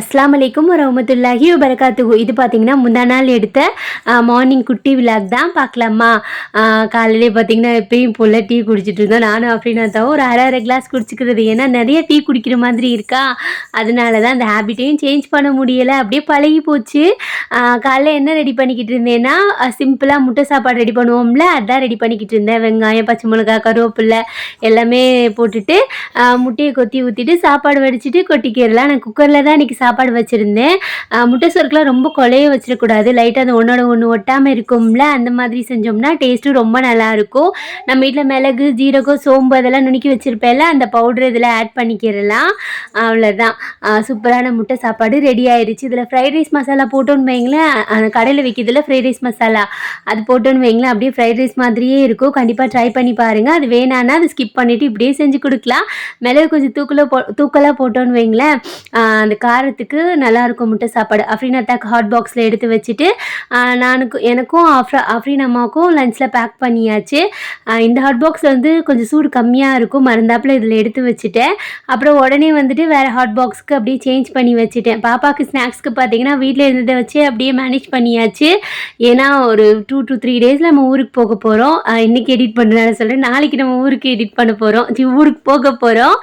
அஸ்ஸலாமு அலைக்கும் வரஹ்மத்துல்லாஹி வபரகாத்துஹு. இது பார்த்தீங்கன்னா முந்தா நாள் எடுத்த மார்னிங் குட்டி விலாக் தான். பார்க்கலாமா? காலையிலே பார்த்தீங்கன்னா எப்பயும் போல் டீ குடிச்சிட்டு இருந்தோம். நானும் அஃப்ரீனாத்தாவும் ஒரு அரை கிளாஸ் குடிச்சிக்கிறது. ஏன்னா நிறைய டீ குடிக்கிற மாதிரி இருக்கா, அதனால தான் அந்த ஹேபிட்டையும் சேஞ்ச் பண்ண முடியலை, அப்படியே பழகி போச்சு. காலைல என்ன ரெடி பண்ணிக்கிட்டு இருந்தேன்னா, சிம்பிளாக முட்டை சாப்பாடு ரெடி பண்ணுவோம்ல, அதான் ரெடி பண்ணிக்கிட்டு இருந்தேன். வெங்காயம், பச்சை மிளகா, கருவேப்பிலை எல்லாமே போட்டுட்டு முட்டையை கொத்தி ஊற்றிட்டு சாப்பாடு வடிச்சிட்டு கொட்டிக்கிறலாம். நான் குக்கரில் தான் இன்றைக்கி சாப்பாடு வச்சுருந்தேன். முட்டை சோறுக்கெலாம் ரொம்ப கொலைய வச்சிடக்கூடாது, லைட்டாக அந்த ஒன்றோட ஒன்று ஒட்டாமல் இருக்கும்ல, அந்த மாதிரி செஞ்சோம்னா டேஸ்ட்டும் ரொம்ப நல்லாயிருக்கும். நம்ம வீட்டில் மிளகு, ஜீரகம், சோம்பு அதெல்லாம் நுணுக்கி வச்சுருப்பேன்ல, அந்த பவுட்ரு இதில் ஆட் பண்ணிக்கிறலாம். அவ்வளோதான், சூப்பரான முட்டை சாப்பாடு ரெடி ஆயிடுச்சு. இதில் ஃப்ரைட் ரைஸ் மசாலா போட்டோன்னு வைங்களேன், அந்த கடையில் விற்கிதில்ல ஃப்ரைட் ரைஸ் மசாலா, அது போட்டோன்னு வைங்களேன் அப்படியே ஃப்ரைட் ரைஸ் மாதிரியே இருக்கும். கண்டிப்பாக ட்ரை பண்ணி பாருங்கள். அது வேணான்னா அதை ஸ்கிப் பண்ணிவிட்டு இப்படியே செஞ்சு கொடுக்கலாம். மிளகு கொஞ்சம் தூக்கலாக போட்டோன்னு வைங்களேன், அந்த காரத்துக்கு நல்லாயிருக்கும் முட்டை சாப்பாடு. அஃப்ரீனாத்தாக்கு ஹாட் பாக்ஸில் எடுத்து வச்சுட்டு எனக்கும் அஃப்ரீன் அம்மாவுக்கும் லஞ்சில் பேக் பண்ணியாச்சு. இந்த ஹாட் பாக்ஸ் வந்து கொஞ்சம் சூடு கம்மியாக இருக்கும், மறந்தாப்பில் இதில் எடுத்து வச்சுட்டேன். அப்புறம் உடனே வந்துட்டு வேறு ஹாட் பாக்ஸுக்கு அப்படியே சேஞ்ச் பண்ணி வச்சுட்டேன். பாப்பாவுக்கு ஸ்நாக்ஸ்க்கு பார்த்தீங்கன்னா வீட்டில் இருந்ததை வச்சு அப்படியே மேனேஜ் பண்ணியாச்சு. ஏன்னா ஒரு 2 to 3 டேஸில் நம்ம ஊருக்கு போக போகிறோம். இன்றைக்கி எடிட் பண்ணுறதுனால சொல்கிறேன், நாளைக்கு நம்ம ஊருக்கு எடிட் பண்ண போகிறோம், ஊருக்கு போக போகிறோம்.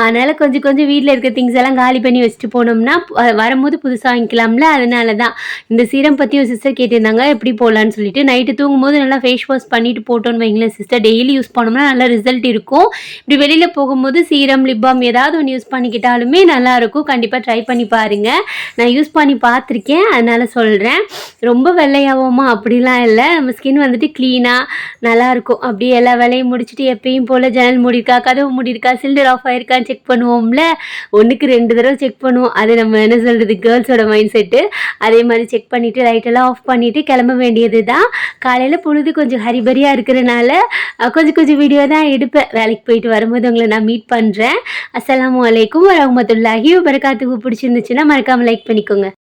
அதனால் கொஞ்சம் வீட்டில் இருக்க திங்ஸ் எல்லாம் காலி பண்ணி வச்சுட்டு போனோம்னா வரும்போது புதுசாக வாங்கிக்கலாம்ல. அதனால தான் இந்த சீரம் பற்றி ஒரு சிஸ்டர் கேட்டிருந்தாங்க, எப்படி போடலான்னு சொல்லிட்டு. நைட்டு தூங்கும்போது நல்லா ஃபேஸ் வாஷ் பண்ணிவிட்டு போட்டோன்னு வைங்களேன் சிஸ்டர், டெய்லி யூஸ் பண்ணோம்னா நல்ல ரிசல்ட் இருக்கும். இப்படி வெளியில் போகும்போது சீரம், லிப் பாம் ஏதாவது ஒன்று யூஸ் பண்ணிக்கிட்டாலுமே நல்லாயிருக்கும். கண்டிப்பாக ட்ரை பண்ணி பாருங்கள். நான் யூஸ் பண்ணி பார்த்துருக்கேன், அதனால் சொல்கிறேன். ரொம்ப வெள்ளையாவோமா அப்படிலாம் இல்லை, நம்ம ஸ்கின் வந்துட்டு க்ளீனாக நல்லாயிருக்கும். அப்படியே எல்லா வேலையும் முடிச்சுட்டு எப்பயும் போல் ஜன்னல் மூடியிருக்கா, கதவு மூடியிருக்கா, சிலிண்டர் ஆஃப் ஆயிருக்கான்னு செக் பண்ணுவோம்ல, 1க்கு 2 தடவை செக் பண்ணுவோம். அது நம்ம என்ன சொல்கிறது, கேர்ள்ஸோட மைண்ட் செட்டு. அதே மாதிரி செக் பண்ணிவிட்டு லைட்டெல்லாம் ஆஃப் பண்ணிவிட்டு கிளம்ப வேண்டியது தான். காலையில் பொழுது கொஞ்சம் ஹரிபரியாக இருக்கிறனால கொஞ்சம் வீடியோ தான் எடுப்பேன். வேலைக்கு போயிட்டு வரும்போது உங்களை நான் மீட் பண்ணுறேன். அஸ்ஸலாமு அலைக்கும் வரஹ்மத்துல்லாஹி வபரகாத்துஹு. பிடிச்சிருந்துச்சுன்னா மறக்காமல் லைக் பண்ணிக்கோங்க.